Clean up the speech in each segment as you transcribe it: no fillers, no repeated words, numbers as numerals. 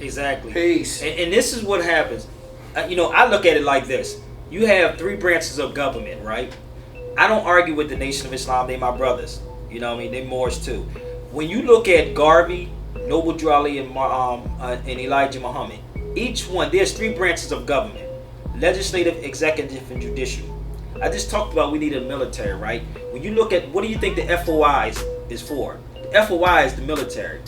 Exactly. Peace. And this is what happens. I look at it like this. You have three branches of government, right? I don't argue with the Nation of Islam. They my brothers. You know what I mean? They Moors too. When you look at Garvey, Noble Drew Ali, and Elijah Muhammad, each one, there's three branches of government: legislative, executive, and judicial. I just talked about we need a military, right? When you look at, what do you think the FOI is for? The FOI is the military.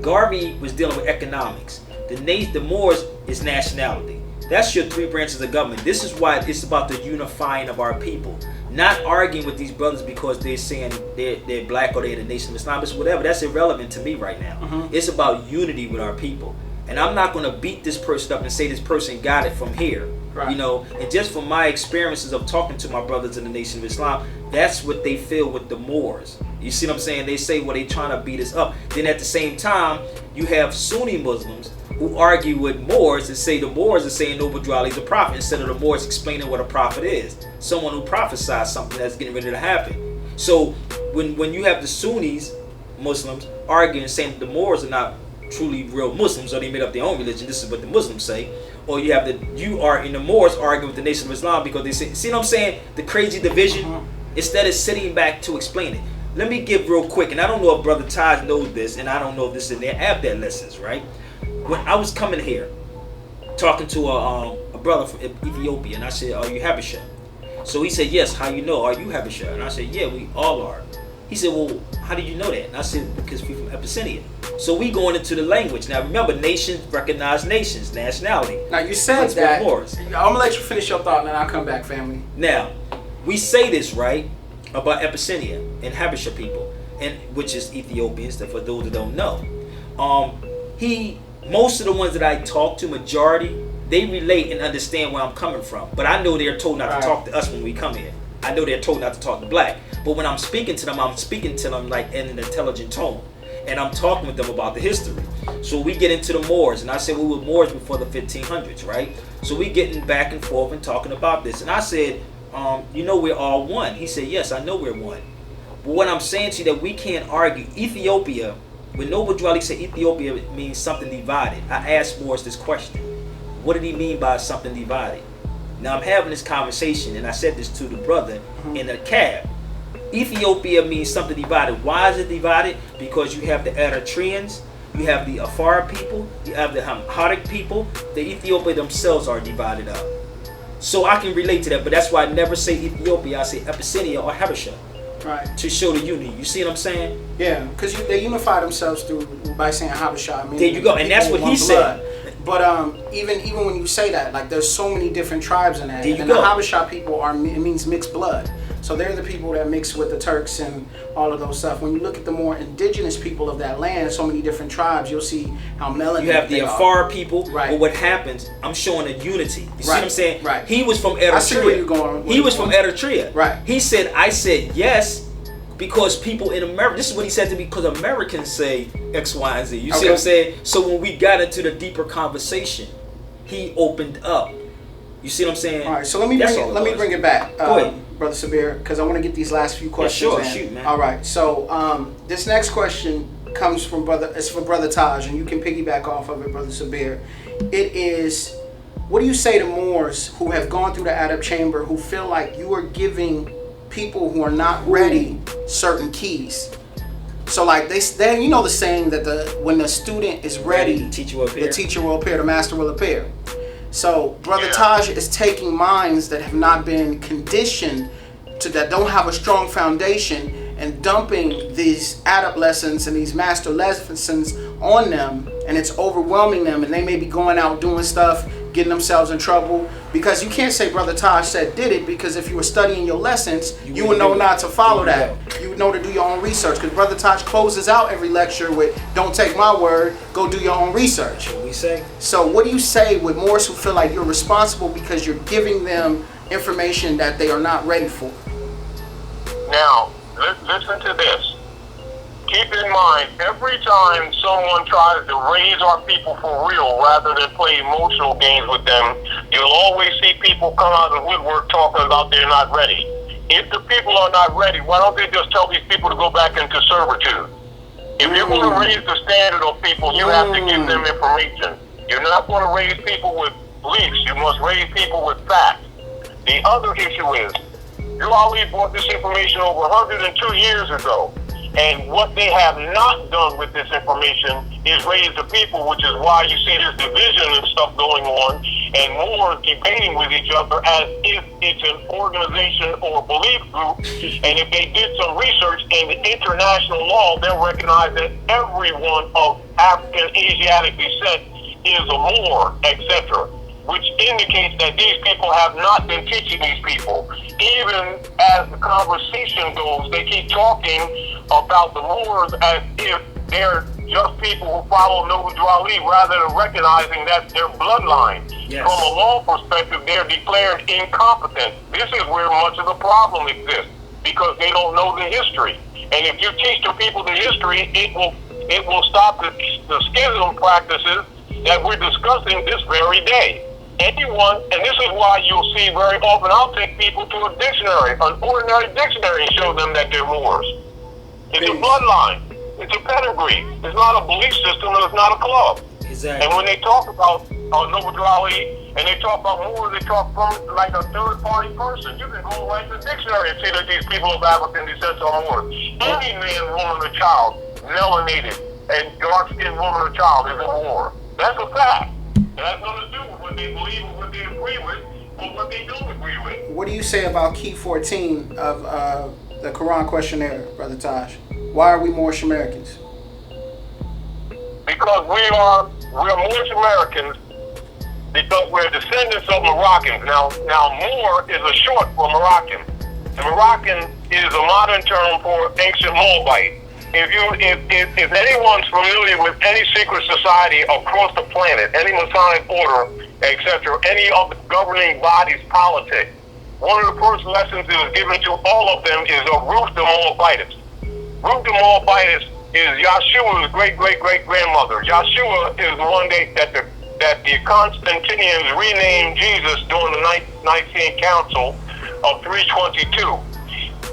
Garvey was dealing with economics. The Moors is nationality. That's your three branches of government. This is why it's about the unifying of our people. Not arguing with these brothers because they're saying they're black or they're the Nation of Islam. It's whatever. That's irrelevant to me right now. It's about unity with our people. And I'm not going to beat this person up and say this person got it from here. Right. And just from my experiences of talking to my brothers in the Nation of Islam, that's what they feel with the Moors. You see what I'm saying? They say, well, they trying to beat us up. Then at the same time, you have Sunni Muslims who argue with Moors and say the Moors are saying Noble Drew Ali is a prophet, instead of the Moors explaining what a prophet is. Someone who prophesies something that's getting ready to happen. So when you have the Sunnis, Muslims, arguing saying that the Moors are not truly real Muslims, or they made up their own religion, this is what the Muslims say, or you have the Moors arguing with the Nation of Islam because they say, see what I'm saying, the crazy division, instead of sitting back to explain it. Let me give real quick, and I don't know if Brother Taj knows this, and I don't know if this is in their app that lessons, right? When I was coming here, talking to a brother from Ethiopia, and I said, are you Habesha? So he said, yes, how you know? Are you Habesha? And I said, yeah, we all are. He said, well, how did you know that? And I said, because we're from Abyssinia. So we going into the language. Now remember, nations recognize nations, nationality. Now you said that. I'm going to let you finish your thought and then I'll come back, family. Now, we say this, right, about Abyssinia and Habesha people, and which is Ethiopians, for those that don't know. Most of the ones that I talk to, majority, they relate and understand where I'm coming from. But I know they're told not to talk to us when we come here. I know they're told not to talk to black. But when I'm speaking to them, like in an intelligent tone. And I'm talking with them about the history. So we get into the Moors. And I said we were Moors before the 1500s, right? So we getting back and forth and talking about this. And I said, we're all one. He said, yes, I know we're one. But what I'm saying to you that we can't argue. Ethiopia, when Noble Drew Ali said Ethiopia means something divided, I asked Moors this question. What did he mean by something divided? Now I'm having this conversation, and I said this to the brother in a cab. Ethiopia means something divided. Why is it divided? Because you have the Eritreans, you have the Afar people, you have the Amharic people. The Ethiopia themselves are divided up. So I can relate to that, but that's why I never say Ethiopia. I say Abyssinia or Habesha. Right. To show the unity. You see what I'm saying? Yeah, because they unify themselves by saying Habesha. I mean, there you go, and that's what he said. But even when you say that, like there's so many different tribes in that, there you and go. the Habesha people it means mixed blood. So they're the people that mix with the Turks and all of those stuff. When you look at the more indigenous people of that land, so many different tribes, you'll see how melanated you have the Afar people. Right. But what happens? I'm showing a unity. You see what I'm saying? Right. He was from Eritrea. I see where you're going. He was from Eritrea. Right. I said yes. Because people in America, this is what he said to me, because Americans say X, Y, and Z. You see what I'm saying? So when we got into the deeper conversation, he opened up. You see what I'm saying? All right, so let me bring it back, Go ahead. Brother Sabir, because I want to get these last few questions. Yeah, sure, shoot, man. All right, so this next question comes from Brother Taj, and you can piggyback off of it, Brother Sabir. It is, what do you say to Moors who have gone through the Adab chamber who feel like you are giving people who are not ready certain keys? So like they you know the saying that when the student is ready, the teacher will appear, the master will appear. So Brother Taj is taking minds that have not been conditioned that don't have a strong foundation and dumping these adab lessons and these master lessons on them, and it's overwhelming them, and they may be going out doing stuff, getting themselves in trouble, because you can't say Brother Taj said did it, because if you were studying your lessons, you would know not to follow that. You would know to do your own research, because Brother Taj closes out every lecture with, don't take my word, go do your own research. What we say. So what do you say with Moors who feel like you're responsible because you're giving them information that they are not ready for? Now, listen to this. Keep in mind, every time someone tries to raise our people for real rather than play emotional games with them, you'll always see people come out of the woodwork talking about they're not ready. If the people are not ready, why don't they just tell these people to go back into servitude? If you're going to raise the standard of people, you have to give them information. You're not going to raise people with beliefs. You must raise people with facts. The other issue is, Ali brought this information over 102 years ago. And what they have not done with this information is raise the people, which is why you see this division and stuff going on, and more debating with each other as if it's an organization or a belief group. And if they did some research in the international law, they'll recognize that everyone of African Asiatic descent is a Moor, etc., which indicates that these people have not been teaching these people. Even as the conversation goes, they keep talking about the Moors as if they're just people who follow Noble Ali rather than recognizing that's their bloodline. Yes. From a law perspective, they're declared incompetent. This is where much of the problem exists, because they don't know the history. And if you teach the people the history, it will stop the schism practices that we're discussing this very day. Anyone, and this is why you'll see very often, I'll take people to a dictionary, an ordinary dictionary, and show them that they're Moors. It's a bloodline. It's a pedigree. It's not a belief system, and it's not a club. Exactly. And when they talk about Noble Ali and they talk about Moors, they talk from like a third-party person. You can go right to the dictionary and see that these people of African descent are Moors. Any man, woman, or child, melanated, and dark-skinned woman or child is a Moor. That's a fact. It has nothing to do with what they believe or what they agree with or what they don't agree with. What do you say about key 14 of the Quran questionnaire, Brother Taj? Why are we Moorish Americans? Because we're Moorish Americans because we're descendants of Moroccans. Now Moor is a short for Moroccan. And Moroccan is a modern term for ancient Moabite. If anyone's familiar with any secret society across the planet, any Masonic order, etc., any of the governing bodies' politics, one of the first lessons that is given to all of them is a Ruth de Moabitis. Ruth de Moabitis is Yahshua's great-great-great-grandmother. Yahshua is the one that the Constantinians renamed Jesus during the Nicene Council of 322.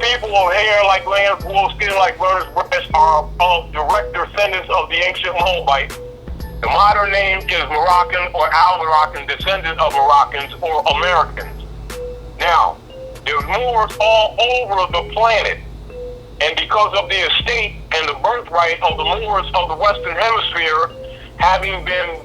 People of hair like lambs, wool, skin like bird's breast are of direct descendants of the ancient Moabite. The modern name is Moroccan or Al-Moroccan, descendant of Moroccans or Americans. Now, there's Moors all over the planet. And because of the estate and the birthright of the Moors of the Western Hemisphere having been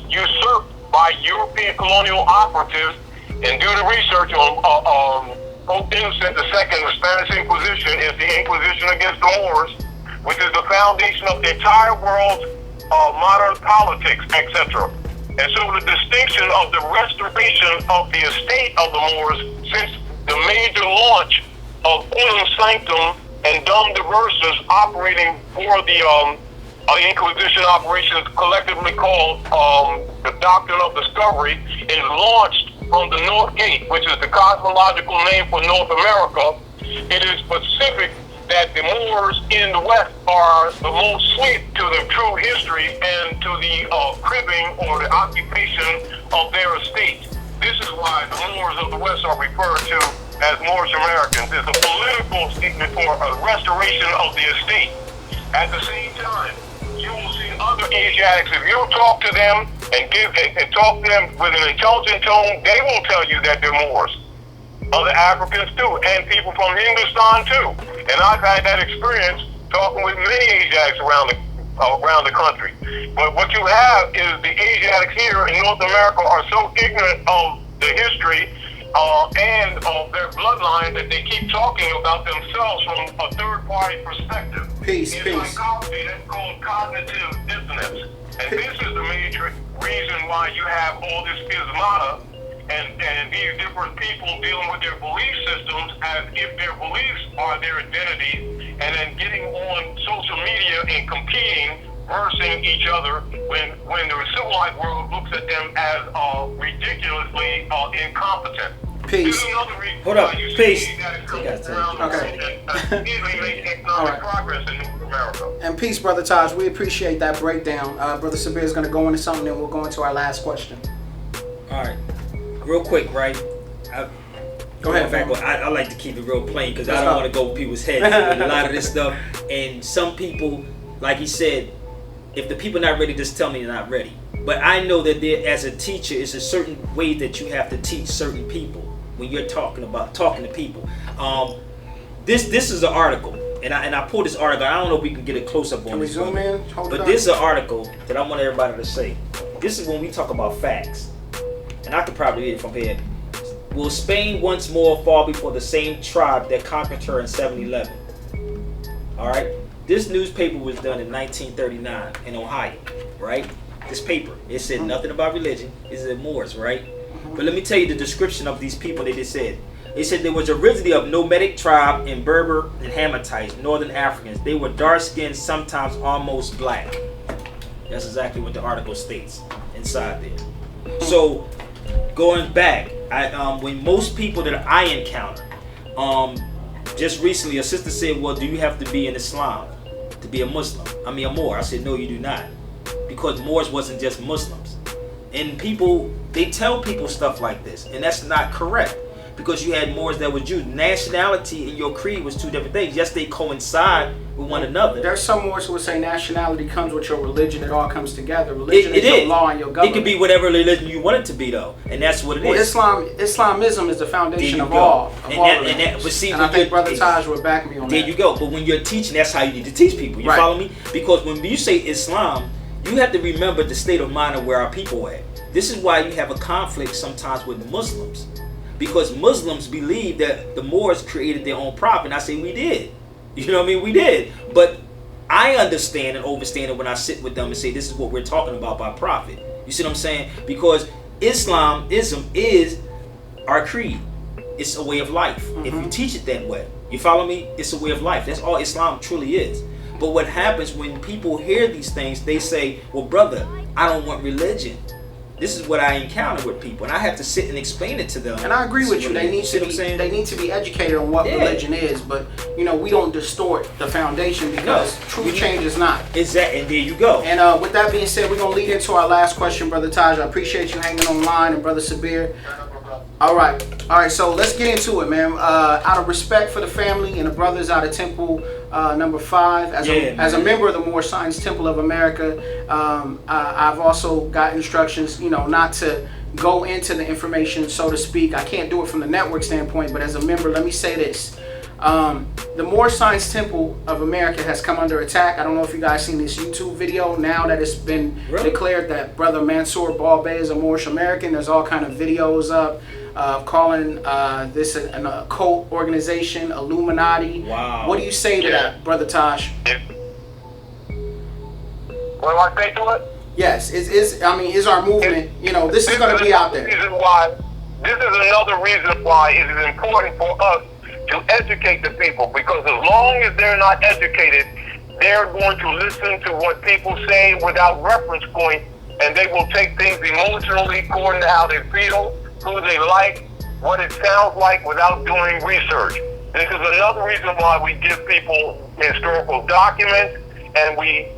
usurped by European colonial operatives, and do the research on Pope Innocent II, the Spanish Inquisition, is the Inquisition against the Moors, which is the foundation of the entire world's modern politics, etc. And so the distinction of the restoration of the estate of the Moors since the major launch of Unum Sanctum and Dum Diversas operating for the Inquisition operations collectively called the Doctrine of Discovery is launched from the North Gate, which is the cosmological name for North America. It is specific that the Moors in the West are the most sweet to the true history and to the cribbing or the occupation of their estate. This is why the Moors of the West are referred to as Moorish Americans. It's a political statement for a restoration of the estate. At the same time, you will see other Asiatics. If you talk to them and talk to them with an intelligent tone, they will tell you that they're Moors. Other Africans too, and people from Hindustan too. And I've had that experience talking with many Asiatics around the country. But what you have is the Asiatics here in North America are so ignorant of the history and of their bloodline that they keep talking about themselves from a third-party perspective. Peace. In psychology, that's called cognitive dissonance. And this is the major reason why you have all this schismata and these different people dealing with their belief systems as if their beliefs are their identity, and then getting on social media and competing, versing each other when the civilized world looks at them as ridiculously incompetent. Peace. Hold up. Peace. And peace, Brother Taj. We appreciate that breakdown. Brother Sabir is going to go into something, and we'll go into our last question. All right. Real quick, right? Go ahead. I like to keep it real plain because I don't want to go people's heads with a lot of this stuff. And some people, like he said, if the people not ready, just tell me they're not ready. But I know that there, as a teacher, it's a certain way that you have to teach certain people when you're talking to people. This is an article, and I pulled this article. I don't know if we can get a close up on this. Can we zoom in? But this is an article that I want everybody to say. This is when we talk about facts, and I could probably read it from here. Will Spain once more fall before the same tribe that conquered her in 711? All right. This newspaper was done in 1939 in Ohio, right? This paper, it said nothing about religion. It said Moors, right? But let me tell you the description of these people that it said. It said there was originally of nomadic tribe in Berber and Hamitites, northern Africans. They were dark-skinned, sometimes almost black. That's exactly what the article states inside there. So, going back, when most people that I encounter, just recently a sister said, well, do you have to be in Islam to be a Muslim? I mean, a Moor. I said, no, you do not. Because Moors wasn't just Muslims. And people, they tell people stuff like this, and that's not correct. Because you had Moors that were Jews. Nationality and your creed was two different things. Yes, they coincide with one another. There's some Moors who would say nationality comes with your religion. It all comes together. Religion is your law and your government. It could be whatever religion you want it to be, though, and that's what it is. Islamism is the foundation of all. And I think Brother Taj would back me on that. There you go. But when you're teaching, that's how you need to teach people. You follow me? Because when you say Islam, you have to remember the state of mind of where our people are at. This is why you have a conflict sometimes with Muslims. Because Muslims believe that the Moors created their own prophet. And I say we did. You know what I mean? We did. But I understand and understand it when I sit with them and say this is what we're talking about by prophet. You see what I'm saying? Because Islamism is our creed. It's a way of life. If you teach it that way. You follow me? It's a way of life. That's all Islam truly is. But what happens when people hear these things, they say, well, brother, I don't want religion. This is what I encounter with people, and I have to sit and explain it to them. And I agree with you. They need to be educated on what religion is, but we don't distort the foundation because truth changes not. Exactly, and there you go. And with that being said, we're gonna lead into our last question, Brother Taj. I appreciate you hanging online, and Brother Sabir. All right. So let's get into it, man. Out of respect for the family and the brothers out of Temple number 5, as a member of the Moorish Science Temple of America, I've also got instructions, not to go into the information, so to speak. I can't do it from the network standpoint, but as a member, let me say this. The Moorish Science Temple of America has come under attack. I don't know if you guys seen this YouTube video now that it's been declared that Brother Mansour Bey is a Moorish American. There's all kind of videos up calling this an occult organization, Illuminati. Wow. What do you say to that, Brother Taj? What do I say to it? Yes, is our movement, this is going to be out there. This is another reason why it is important for us to educate the people, because as long as they're not educated, they're going to listen to what people say without reference point, and they will take things emotionally according to how they feel, who they like, what it sounds like, without doing research. This is another reason why we give people historical documents, and we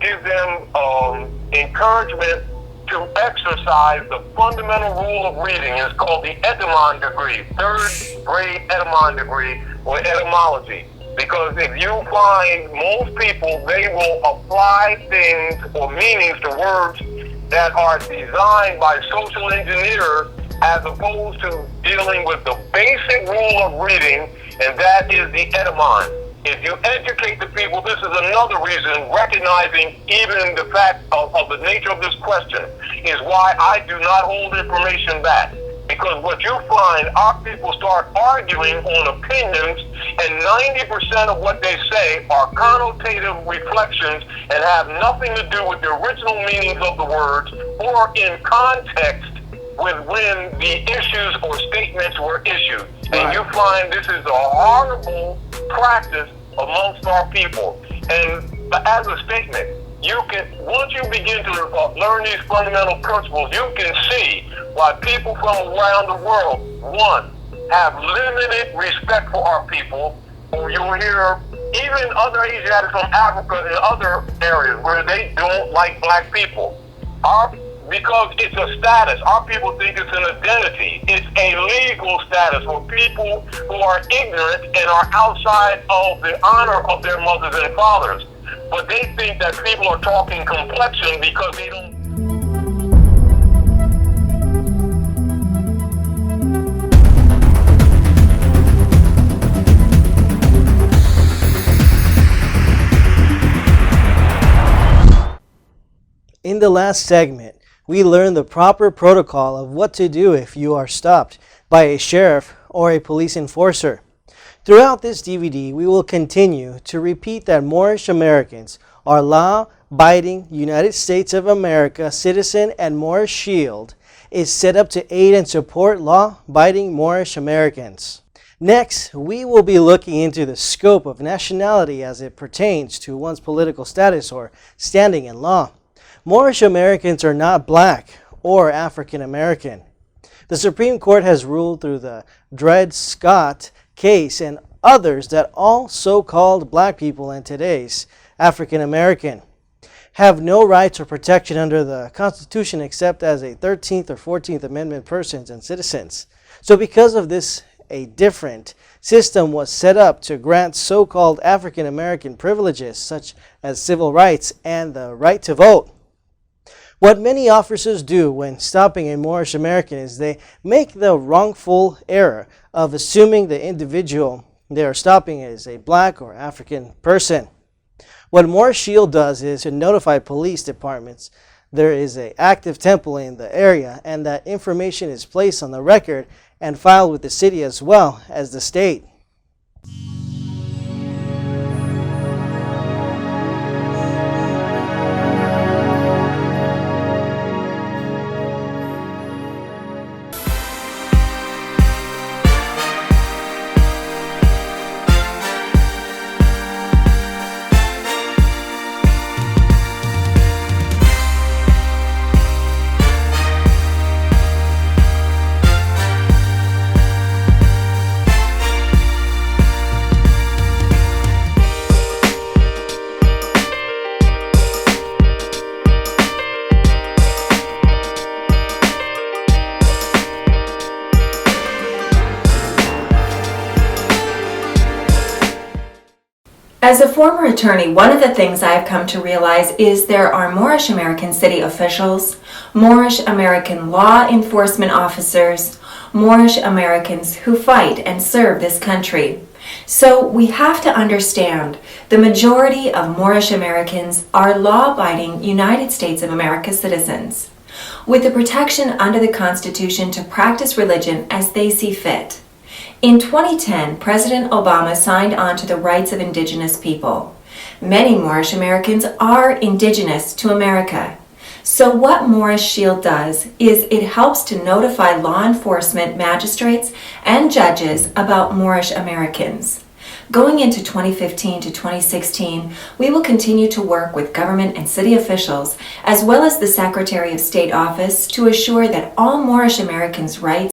give them encouragement to exercise the fundamental rule of reading. It's called the etymon degree, 3rd grade etymon degree, or etymology. Because if you find most people, they will apply things or meanings to words that are designed by social engineers, as opposed to dealing with the basic rule of reading, and that is the etymon. If you educate the people, this is another reason, recognizing even the fact of the nature of this question, is why I do not hold information back. Because what you find, our people start arguing on opinions, and 90% of what they say are connotative reflections and have nothing to do with the original meanings of the words or in context with when the issues or statements were issued. And you find this is a horrible practice amongst our people. And as a statement, you can, once you begin to learn these fundamental principles, you can see why people from around the world, one, have limited respect for our people, or you'll hear even other Asiatics from Africa and other areas where they don't like black people. Because it's a status. Our people think it's an identity. It's a legal status for people who are ignorant and are outside of the honor of their mothers and fathers. But they think that people are talking complexion because they don't the last segment, we learned the proper protocol of what to do if you are stopped by a sheriff or a police enforcer. Throughout this DVD, we will continue to repeat that Moorish Americans are law-abiding United States of America citizen, and Moorish Shield is set up to aid and support law-abiding Moorish Americans. Next, we will be looking into the scope of nationality as it pertains to one's political status or standing in law. Moorish Americans are not black or African American. The Supreme Court has ruled through the Dred Scott case and others that all so-called black people in today's African American have no rights or protection under the Constitution except as a 13th or 14th Amendment persons and citizens. So because of this, a different system was set up to grant so-called African American privileges such as civil rights and the right to vote. What many officers do when stopping a Moorish American is they make the wrongful error of assuming the individual they are stopping is a black or African person. What Moorish Shield does is to notify police departments there is an active temple in the area and that information is placed on the record and filed with the city as well as the state. As a former attorney, one of the things I've come to realize is there are Moorish American city officials, Moorish American law enforcement officers, Moorish Americans who fight and serve this country. So we have to understand the majority of Moorish Americans are law-abiding United States of America citizens, with the protection under the Constitution to practice religion as they see fit. In 2010, President Obama signed on to the rights of indigenous people. Many Moorish Americans are indigenous to America. So what Moorish Shield does is it helps to notify law enforcement magistrates and judges about Moorish Americans. Going into 2015 to 2016, we will continue to work with government and city officials, as well as the Secretary of State office, to assure that all Moorish Americans' rights